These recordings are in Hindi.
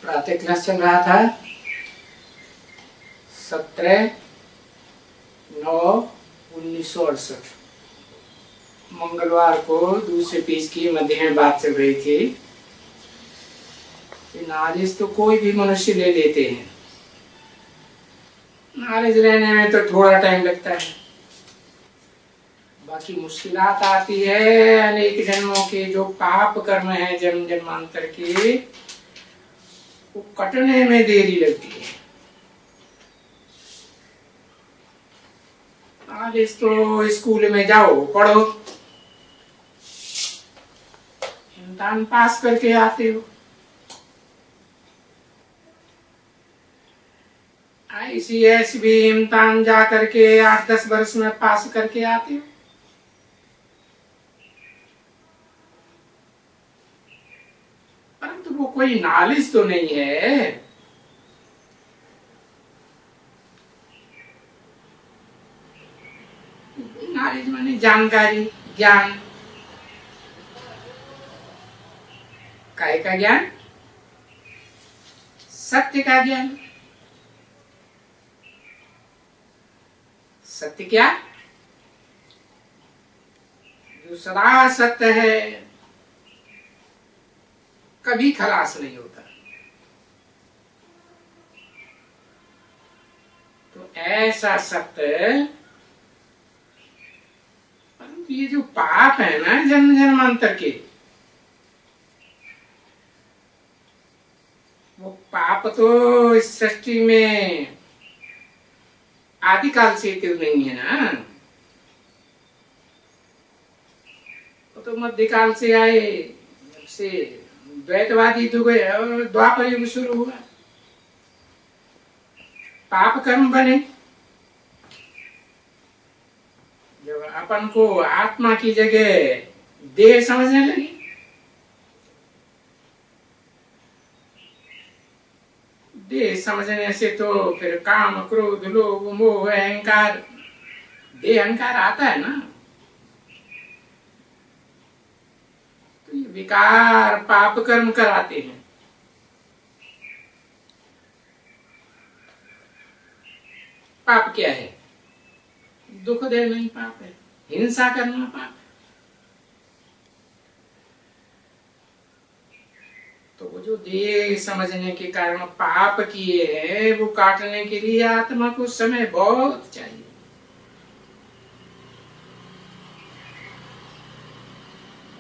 प्रातः क्लास चल रहा था 17/9/1968। मंगलवार को दूसरे पेज की मध्य में बात चल रही थी कि नॉलेज तो कोई भी मनुष्य ले लेते हैं। नॉलेज लेने में तो थोड़ा टाइम लगता है, बाकी मुश्किलात आती है अनेक जन्मों के जो पाप कर्म है जन्म जन्मांतर के, वो कटने में देरी लगती है। नॉलेज तो स्कूल में जाओ, पढ़ो, इम्तिहान पास करके आते हो। ICS भी इम्तिहान जा करके 8-10 वर्ष में पास करके आते हो। परंतु वो कोई नॉलेज तो नहीं है। नॉलेज माने जानकारी, ज्ञान। काय का ज्ञान? सत्य का ज्ञान। सत्य क्या? जो सदा सत्य है, कभी खलास नहीं होता। तो ऐसा सत्य, परंतु ये जो पाप है ना जन्म जन्मांतर के, वो पाप तो इस सृष्टि में आदिकाल से तो नहीं है ना, वो तो मध्यकाल से आए, से द्वैतवादी तो गए और द्वापर युग शुरू हुआ, पाप कर्म बने। जब अपन को आत्मा की जगह देह समझने लगे, देह समझने से तो फिर काम, क्रोध, लोभ, मोह, अहंकार, देह अहंकार आता है ना। तो ये विकार पाप कर्म कराते हैं। पाप क्या है? दुख देना ही पाप है, हिंसा करना पाप है। तो वो जो देह समझने के कारण पाप किए हैं, वो काटने के लिए आत्मा को समय बहुत चाहिए।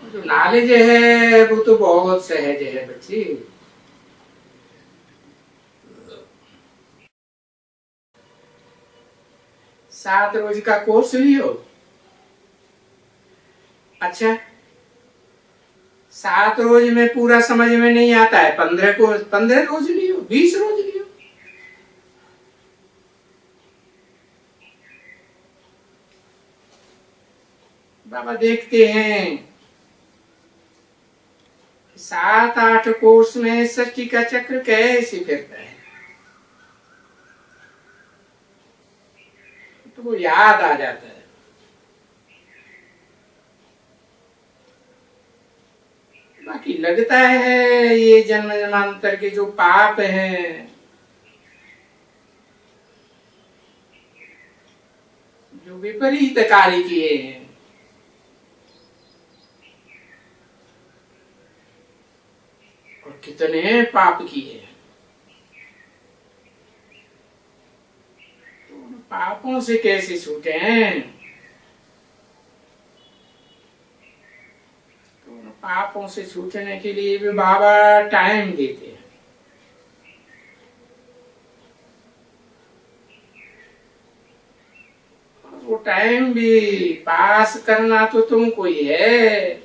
जो नॉलेज है वो तो बहुत सहज है बच्ची। सात रोज का कोर्स लियो, अच्छा 7 रोज में पूरा समझ में नहीं आता है, 15 रोज लियो, 20 रोज लियो। बाबा देखते हैं 7-8 कोर्स में सृष्टि का चक्र कैसे फिरता है, तो वो याद आ जाता है। बाकी लगता है ये जन्म जन्मांतर के जो पाप हैं, जो विपरीत कार्य किए हैं, और कितने पाप किए हैं, तो उन पापों से कैसे छूटे हैं? तो उन पापों से छूटने के लिए भी बाबा टाइम देते हैं। और वो टाइम भी पास करना तो तुमको ही है।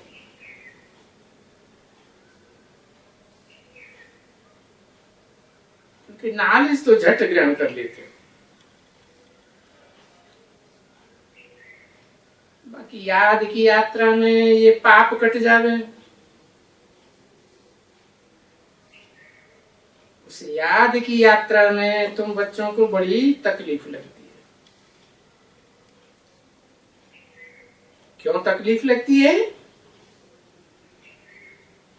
क्योंकि नॉलेज तो झट ग्रहण कर लेते हो, बाकी याद की यात्रा में ये पाप कट जावे। उस याद की यात्रा में तुम बच्चों को बड़ी तकलीफ लगती है। क्यों तकलीफ लगती है?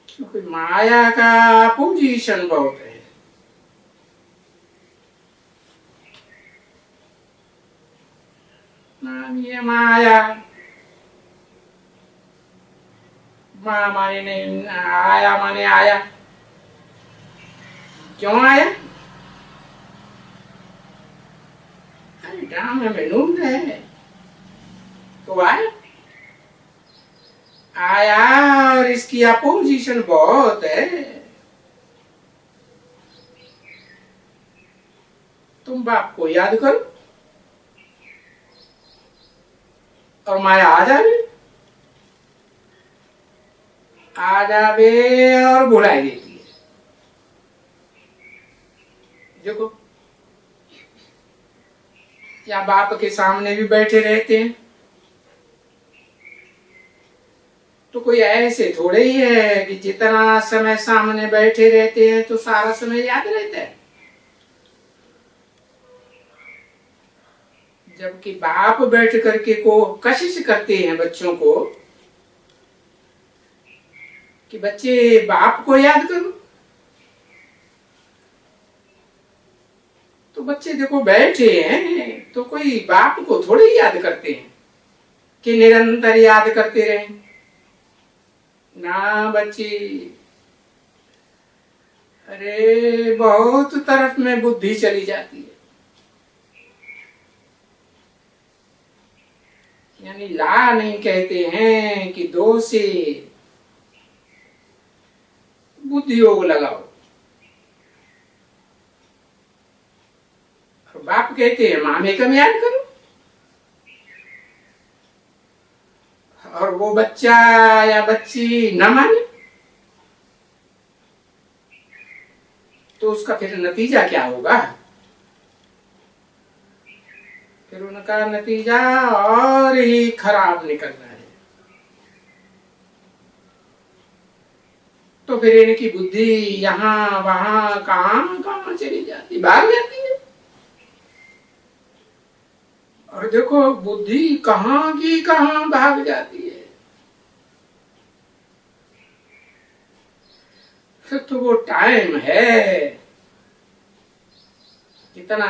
क्योंकि माया का पोजीशन बहुत है। ये माया, माँ माने नहीं, आया माने आया। क्यों आया? अरे ड्रामे में ढूंढ रहे हैं तो आया। आया और इसकी अपोजिशन बहुत है। तुम बाप को याद करो और माया आ जावे और बुलाई देती है। देखो, या बाप के सामने भी बैठे रहते हैं तो कोई ऐसे थोड़े ही है कि जितना समय सामने बैठे रहते हैं तो सारा समय याद रहता है। जबकि बाप बैठ करके को कशिश करते हैं बच्चों को कि बच्चे बाप को याद करो, तो बच्चे देखो बैठे हैं तो कोई बाप को थोड़े ही याद करते हैं कि निरंतर याद करते रहे ना बच्चे। अरे बहुत तरफ में बुद्धि चली जाती है। यानी ला नहीं कहते हैं कि दो से बुद्धि योग लगाओ। और बाप कहते हैं मामे कम याद करो, और वो बच्चा या बच्ची न माने तो उसका फिर नतीजा क्या होगा? फिर उनका नतीजा और ही खराब निकलना है। तो फिर इनकी बुद्धि यहाँ वहां कहां कहां चली जाती, भाग जाती है। और देखो बुद्धि कहां की कहां भाग जाती है। फिर तो वो टाइम है कितना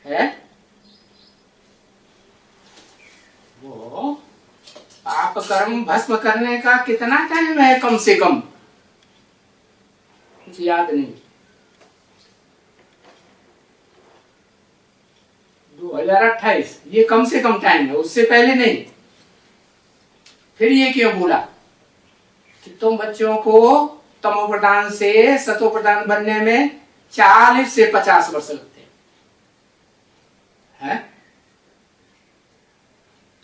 है, वो पाप कर्म भस्म करने का कितना टाइम है? कम से कम कुछ याद नहीं, 2028 ये कम से कम टाइम है, उससे पहले नहीं। फिर ये क्यों बोला कि तुम बच्चों को तमोप्रधान से सतोप्रधान बनने में 40 से 50 वर्ष लगते हैं?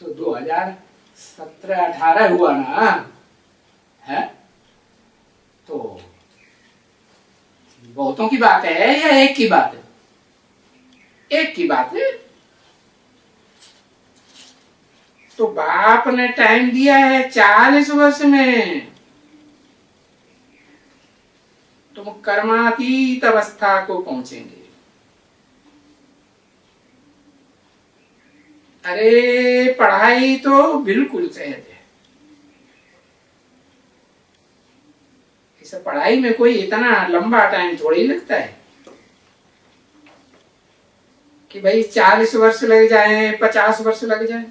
तो 2017-18 हुआ ना है, तो बहुतों की बात है या एक की बात है? एक की बात है। तो बाप ने टाइम दिया है 40 वर्ष में तुम कर्मातीत अवस्था को पहुंचेंगे। अरे पढ़ाई तो बिल्कुल सहज है, इस पढ़ाई में कोई इतना लंबा टाइम थोड़ी लगता है कि भाई 40 वर्ष लग जाए, 50 वर्ष लग जाए।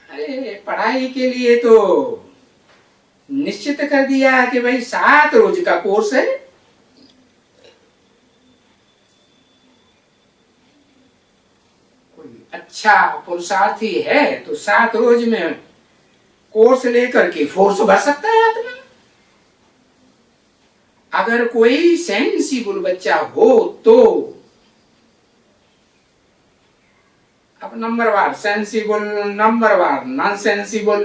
अरे पढ़ाई के लिए तो निश्चित कर दिया कि भाई 7 रोज का कोर्स है। कोई अच्छा पुरुषार्थी है तो 7 रोज में कोर्स लेकर के फोर्स भर सकता है आत्मा। अगर कोई सेंसिबल बच्चा हो तो, अब नंबरवार सेंसिबल, नंबरवार नॉन सेंसिबल।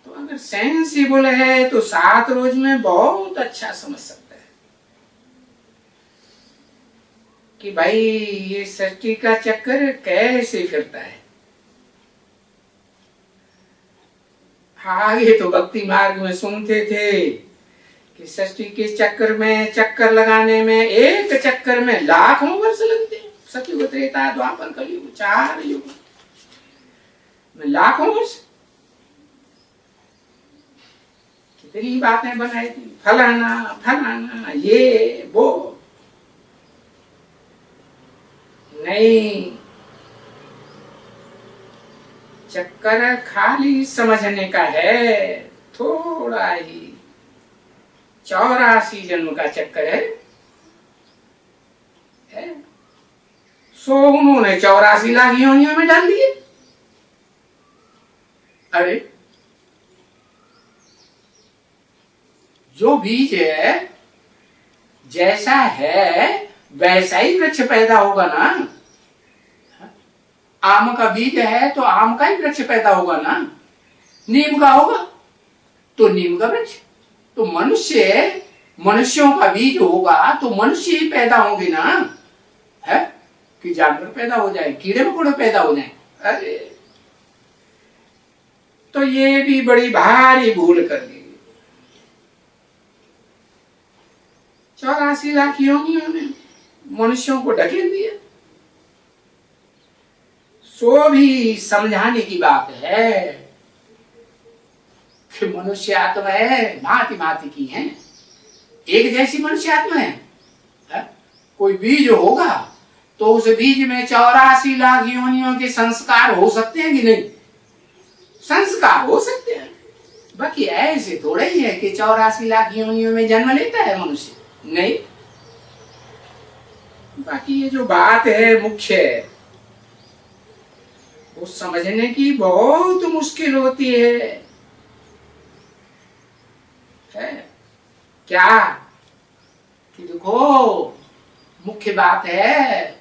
तो अगर सेंसिबल है तो 7 रोज में बहुत अच्छा समझ सकता है कि भाई ये सृष्टि का चक्कर कैसे फिरता है। आगे तो भक्ति मार्ग में सुनते थे कि सृष्टि के चक्कर में, चक्कर लगाने में, एक चक्कर में लाखों वर्ष लगते हैं। सतयुग, त्रेता, द्वापर, कलयुग, 4 युग में लाखों वर्ष। कितनी बातें बनाई थी, फलाना फलाना ये वो। नहीं, चक्कर खाली समझने का है, थोड़ा ही। 84 जन्म का चक्कर है। सो उन्होंने 84 लाख योनियों में डाल दिए। अरे जो बीज है जैसा है वैसा ही वृक्ष पैदा होगा ना। आम का बीज है तो आम का ही वृक्ष पैदा होगा ना। नीम का होगा तो नीम का वृक्ष। तो मनुष्यों का बीज होगा तो मनुष्य ही पैदा होंगे ना, है कि जानवर पैदा हो जाए, कीड़े मकोड़े पैदा हो जाए। अरे तो ये भी बड़ी भारी भूल कर दी। 84 लाख योनियों ने मनुष्यों को ढकेल दिया। सो भी समझाने की बात है कि मनुष्य आत्मा है, भांति भांति की है, एक जैसी मनुष्य आत्मा है। कोई बीज होगा तो उस बीज में 84 लाख योनियों के संस्कार हो सकते हैं कि नहीं? संस्कार हो सकते हैं। बाकी ऐसे थोड़ा ही है कि 84 लाख योनियों में जन्म लेता है मनुष्य, नहीं। बाकी ये जो बात है मुख्य है, वो समझने की बहुत मुश्किल होती है। क्या कि देखो, मुख्य बात है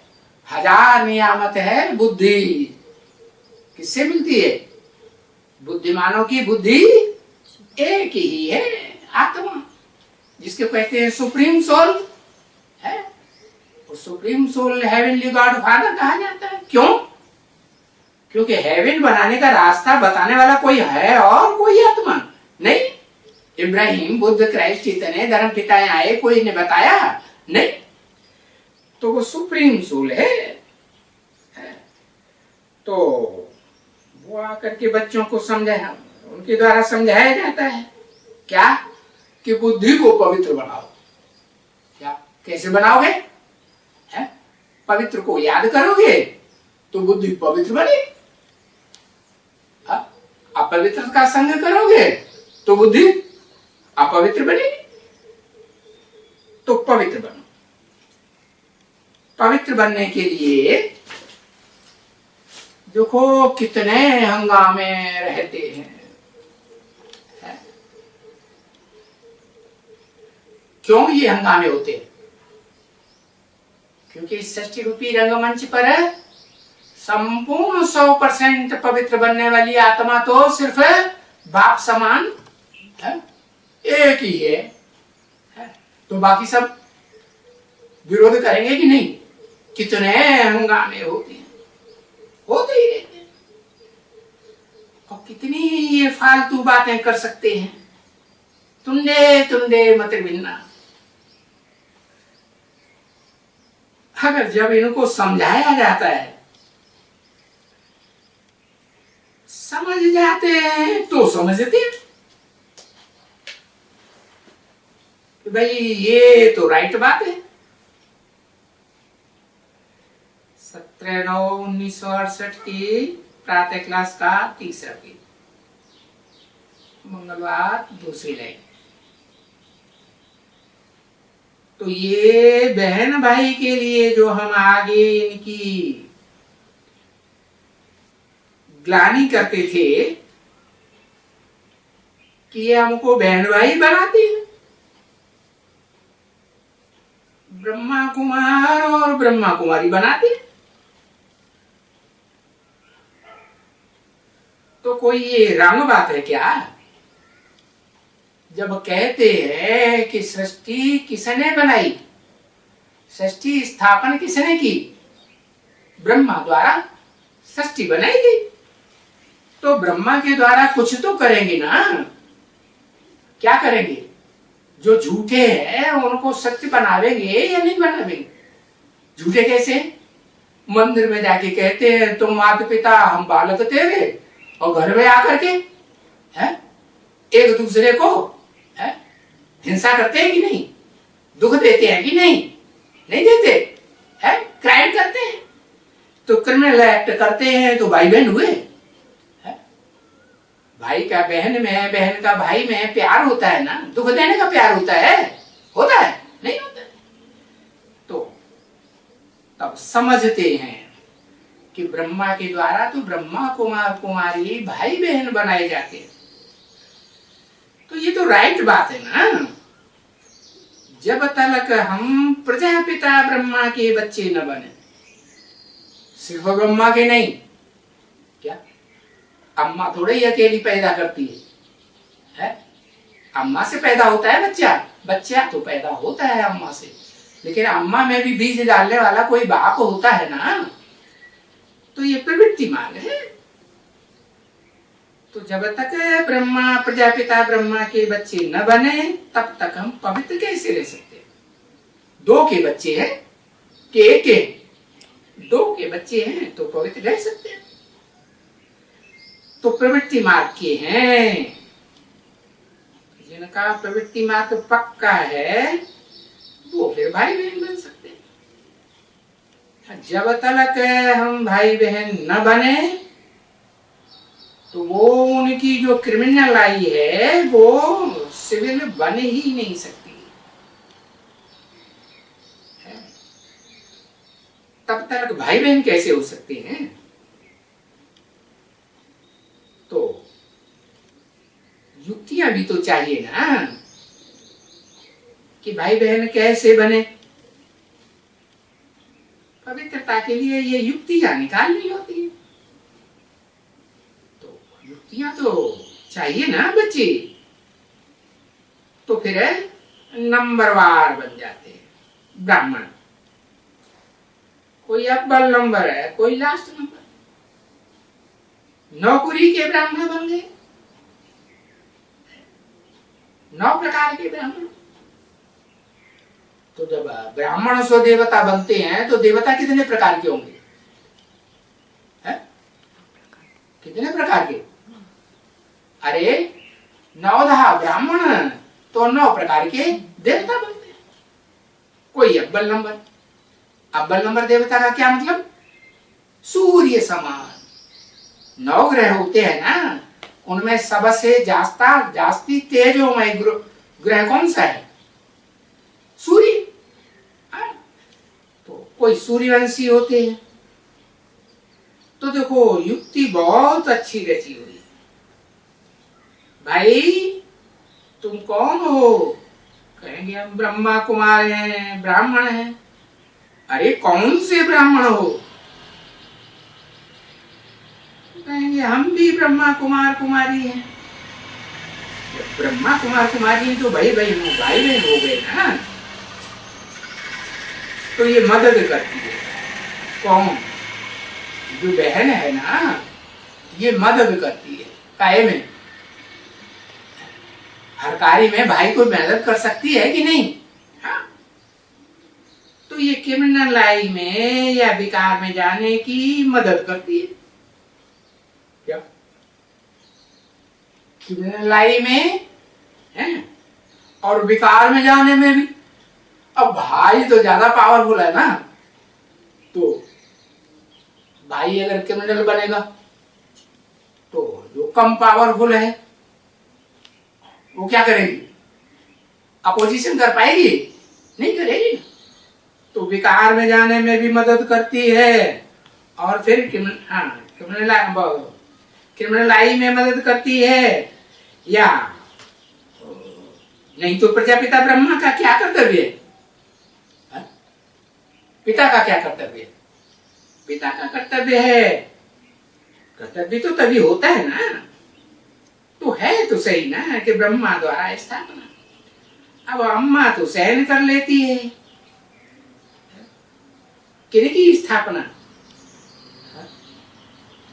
1000 नियामत है बुद्धि। किससे मिलती है? बुद्धिमानों की बुद्धि एक ही है, आत्मा, जिसके कहते हैं सुप्रीम सोल है। और supreme soul heavenly God father कहा जाता है। क्यों? क्योंकि हेवन बनाने का रास्ता बताने वाला कोई है और कोई आत्मा नहीं। इब्राहिम, बुद्ध, क्राइस्ट, इतने धर्म पिताएं आए, कोई ने बताया नहीं। तो वो सुप्रीम सोल है। तो वो आकर के बच्चों को समझाया, उनके द्वारा समझाया जाता है क्या कि बुद्धि को पवित्र बनाओ। क्या कैसे बनाओगे? पवित्र को याद करोगे तो बुद्धि पवित्र बनेगी। अपवित्र का संग करोगे तो बुद्धि अपवित्र बनेगी। तो पवित्र बनो। पवित्र बनने के लिए देखो कितने हंगामे रहते हैं। क्यों ये हंगामे होते हैं? क्योंकि सृष्टि रूपी रंगमंच पर संपूर्ण 100% पवित्र बनने वाली आत्मा तो सिर्फ बाप समान है, एक ही है। तो बाकी सब विरोध करेंगे कि नहीं? कितने हंगामे होते हैं, होते ही रहते हैं। और कितनी ये फालतू बातें कर सकते हैं, तुंडे मत मिलना। अगर जब इनको समझाया जाता है, समझ जाते हैं तो समझते हैं कि भाई ये तो राइट बात है। 17/9/1968 की प्रातः क्लास का तीसरा दिन, मंगलवार, दूसरी लाइन। तो ये बहन भाई के लिए जो हम आगे इनकी ग्लानि करते थे कि ये हमको बहन भाई बनाते हैं, ब्रह्मा कुमार और ब्रह्मा कुमारी बनाते हैं। तो कोई ये रंग बात है क्या? जब कहते हैं कि सृष्टि किसने बनाई, सृष्टि स्थापन किसने की? ब्रह्मा द्वारा सृष्टि बनाई गई। तो ब्रह्मा के द्वारा कुछ तो करेंगे ना। क्या करेंगे? जो झूठे हैं उनको सत्य बनावेंगे या नहीं बनावेंगे? झूठे कैसे? मंदिर में जाके कहते हैं तुम माता पिता हम बालक तेरे, और घर में आकर के है एक दूसरे को है? हिंसा करते हैं कि नहीं, दुख देते हैं कि नहीं, नहीं देते है, क्राइम करते हैं। तो क्रिमिनल एक्ट करते हैं तो भाई बहन हुए है? भाई का बहन में, बहन का भाई में प्यार होता है ना, दुख देने का प्यार होता है, होता है नहीं होता है। तो तब समझते हैं कि ब्रह्मा के द्वारा तो ब्रह्मा कुमार कुमारी भाई बहन बनाए जाते हैं। तो ये तो राइट बात है ना। जब तक हम प्रजापिता ब्रह्मा के बच्चे न बने, सिर्फ ब्रह्मा के नहीं, क्या अम्मा थोड़े ही अकेली पैदा करती है? अम्मा से पैदा होता है बच्चा, बच्चा तो पैदा होता है अम्मा से, लेकिन अम्मा में भी बीज डालने वाला कोई बाप होता है ना। तो ये प्रवृत्ति मार्ग है। तो जब तक ब्रह्मा प्रजापिता ब्रह्मा के बच्चे न बने तब तक हम पवित्र कैसे रह सकते? दो के बच्चे हैं कि एक के? दो के बच्चे हैं तो पवित्र रह सकते हैं। तो प्रवृत्ति मार्ग के हैं, जिनका प्रवृत्ति मार्ग पक्का है वो फिर भाई बहन बन सकते हैं। जब तक हम भाई बहन न बने तो वो उनकी जो क्रिमिनल आई है वो सिविल बन ही नहीं सकती है। तब तक भाई बहन कैसे हो सकते हैं? तो युक्तियां भी तो चाहिए ना कि भाई बहन कैसे बने। पवित्रता के लिए ये युक्तियां निकालनी होती है। तो युक्तियां तो चाहिए ना बच्चे। तो फिर नंबरवार बन जाते हैं ब्राह्मण। कोई अव्वल नंबर है, कोई लास्ट नंबर। नौकरी के ब्राह्मण बन गए, 9 प्रकार के ब्राह्मण। तो जब ब्राह्मण सो देवता बनते हैं तो देवता कितने प्रकार के होंगे? है? कितने प्रकार के? अरे 9 ब्राह्मण तो 9 प्रकार के देवता बनते हैं। कोई अव्वल नंबर। अव्वल नंबर देवता का क्या मतलब? सूर्य समान 9 ग्रह होते हैं ना, उनमें सबसे जास्ती तेजोमय ग्रह कौन सा है? सूर्य। तो कोई सूर्यवंशी होते हैं। तो देखो युक्ति बहुत अच्छी रची हुई। भाई तुम कौन हो? कहेंगे हम ब्रह्मा कुमार हैं, ब्राह्मण हैं। अरे कौन से ब्राह्मण हो? कहेंगे हम भी ब्रह्मा कुमार कुमारी हैं। ब्रह्मा कुमार कुमारी तो भाई बहन हो गए ना। तो ये मदद करती है। कौन? जो बहन है ना, ये मदद करती है। काहे में? हर कार्य में भाई को मदद कर सकती है कि नहीं? हाँ? तो ये क्रिमिनल लाई में या विकार में जाने की मदद करती है। क्या? क्रिमिनल लाई में है और विकार में जाने में भी। अब भाई तो ज्यादा पावरफुल है ना। तो भाई अगर क्रिमिनल बनेगा तो जो कम पावरफुल है वो क्या करेगी? अपोजिशन कर पाएगी? नहीं करेगी। तो विकार में जाने में भी मदद करती है और फिर क्रिमिनल आई में मदद करती है। या नहीं तो प्रजापिता ब्रह्मा का क्या कर्तव्य है? पिता का क्या कर्तव्य है? पिता का कर्तव्य है, कर्तव्य तो तभी होता है ना। तो है तो सही ना कि ब्रह्मा द्वारा स्थापना। अब अम्मा तो सहन कर लेती है, किनकी स्थापना?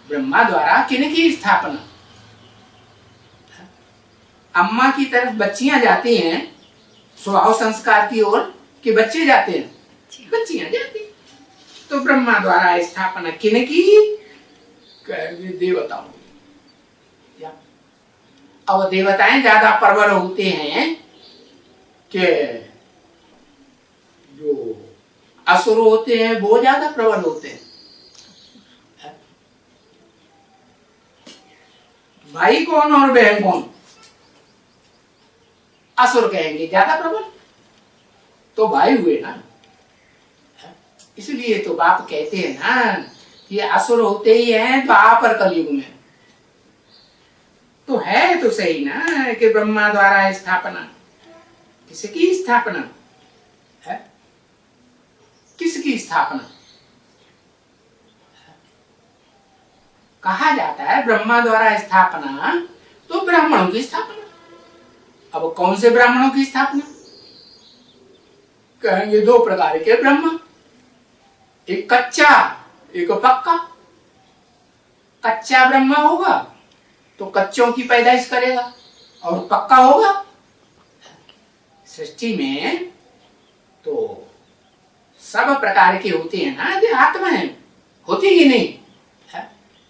ब्रह्मा द्वारा किनकी स्थापना? अम्मा की तरफ बच्चियां जाती हैं स्वभाव संस्कार की ओर कि बच्चे जाते हैं? बच्चियां जाती। तो ब्रह्मा द्वारा स्थापना किनकी? देवताओं की। अब देवताएं ज्यादा प्रबल होते हैं कि जो असुर होते हैं वो ज्यादा प्रबल होते हैं। भाई कौन और बहन कौन? असुर कहेंगे ज्यादा प्रबल, तो भाई हुए ना। इसलिए तो बाप कहते हैं ना कि असुर होते ही हैं द्वापर कलयुग में। तो है तो सही ना कि ब्रह्मा द्वारा स्थापना। किसकी स्थापना है? किसकी स्थापना? कहा जाता है ब्रह्मा द्वारा स्थापना, तो ब्राह्मणों की स्थापना। अब कौन से ब्राह्मणों की स्थापना? कहेंगे दो प्रकार के ब्रह्मा, एक कच्चा एक पक्का। कच्चा ब्रह्मा होगा तो कच्चों की पैदाइश करेगा, और पक्का होगा। सृष्टि में तो सब प्रकार के होते हैं ना, आत्माएं होती ही नहीं,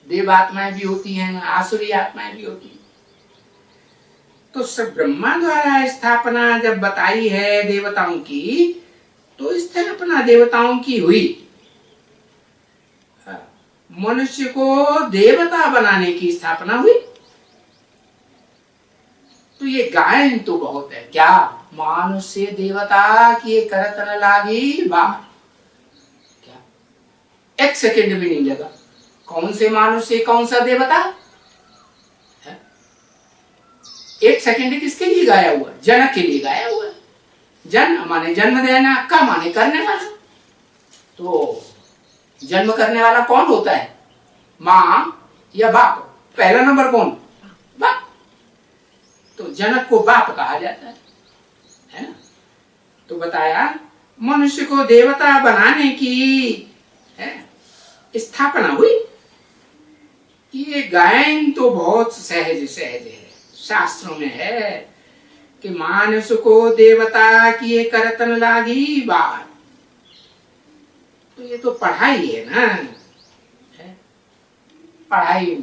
देव आत्माएं भी होती हैं, आसुरी आत्माएं भी होती हैं। तो सब ब्रह्मा द्वारा स्थापना जब बताई है देवताओं की, तो स्थापना देवताओं की हुई। मनुष्य को देवता बनाने की स्थापना हुई। तो ये गायन तो बहुत है, क्या मानुष से देवता किए करत न लागी बात। क्या एक सेकंड भी नहीं लगा। कौन से मानुष से कौन सा देवता है? एक सेकंड किसके लिए गाया हुआ? जनक के लिए गाया हुआ। जन माने जन्म देना, का माने करने वाला। तो जन्म करने वाला कौन होता है? माँ या बाप? पहला नंबर कौन? बाप। तो जनक को बाप कहा जाता है ना। तो बताया मनुष्य को देवता बनाने की स्थापना हुई। ये गायन तो बहुत सहज सहज है, शास्त्रों में है कि मानुष को देवता किए करतन लागी बात। तो ये तो पढ़ाई है ना, पढ़ाई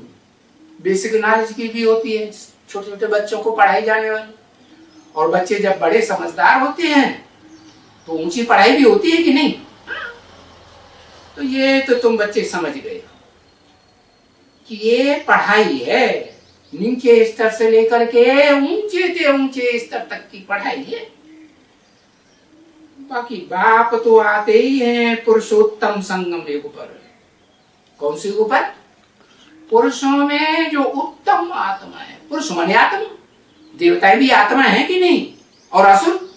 बेसिक नॉलेज की भी होती है, छोटे छोटे बच्चों को पढ़ाई जाने वाली। और बच्चे जब बड़े समझदार होते हैं तो ऊंची पढ़ाई भी होती है कि नहीं? तो ये तो तुम बच्चे समझ गए कि ये पढ़ाई है, नीचे स्तर से लेकर के ऊंचे स्तर तक की पढ़ाई है। बाकी बाप तो आते ही हैं पुरुषोत्तम संगम युग पर। कौन सी युग पर? पुरुषों में जो उत्तम आत्मा है। पुरुष माने आत्मा, देवताएं भी आत्मा है कि नहीं? और असुर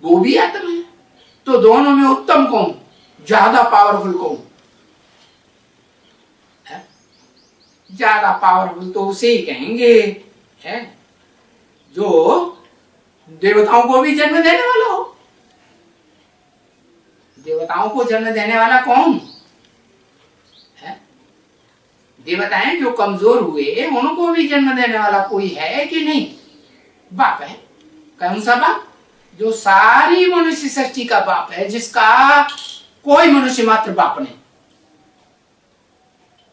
वो भी आत्मा है। तो दोनों में उत्तम कौन, ज्यादा पावरफुल कौन है? ज्यादा पावरफुल तो उसे ही कहेंगे है जो देवताओं को भी जन्म देने वाला हो। देवताओं को जन्म देने वाला कौन है? देवताएं जो कमजोर हुए उनको भी जन्म देने वाला कोई है कि नहीं? बाप है। कौन सा बाप? जो सारी मनुष्य सृष्टि का बाप है, जिसका कोई मनुष्य मात्र बाप नहीं।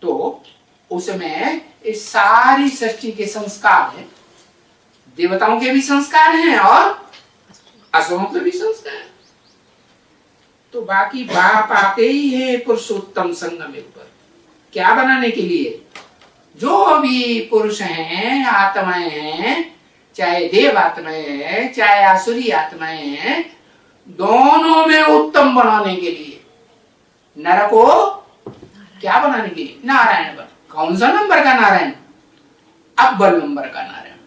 तो उसमें इस सारी सृष्टि के संस्कार हैं, देवताओं के भी संस्कार हैं और असुरों के भी संस्कार हैं। तो बाकी बाप आते ही है पुरुषोत्तम संगम युग पर। क्या बनाने के लिए? जो भी पुरुष हैं, आत्माएं हैं, चाहे देव आत्माएं हैं चाहे आसुरी आत्माएं हैं, दोनों में उत्तम बनाने के लिए। नर को क्या बनाने के लिए? नारायण बना। कौन सा नंबर का नारायण? अव्वल नंबर का नारायण।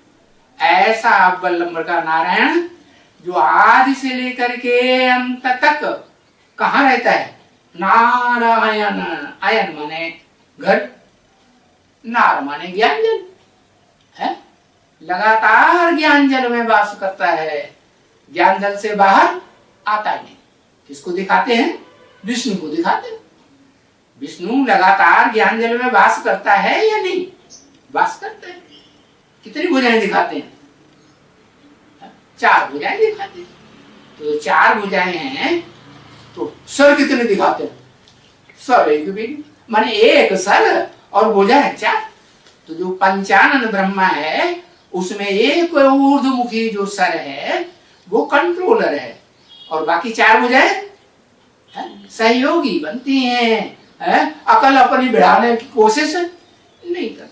ऐसा अव्वल नंबर का नारायण जो आदि से लेकर के अंत तक कहाँ रहता है? नारायण। आयन माने घर, नार माने ज्ञान जल है। लगातार ज्ञान जल में वास करता है, ज्ञान जल से बाहर आता नहीं। किसको दिखाते हैं? विष्णु को दिखाते हैं। विष्णु लगातार ज्ञान जल में वास करता है या नहीं? वास करता है। कितनी भुजाएं दिखाते हैं? 4 भुजाएं दिखाते हैं। तो 4 भुजाएं हैं तो सर कितने दिखाते हैं? सर एक भी, माने एक सर और भुजा है 4। तो जो पंचानन ब्रह्मा है उसमें एक ऊर्ध्वमुखी जो सर है वो कंट्रोलर है, और बाकी 4 भुजाएं सहयोगी बनती हैं। अकल अपनी बढ़ाने की कोशिश नहीं करती।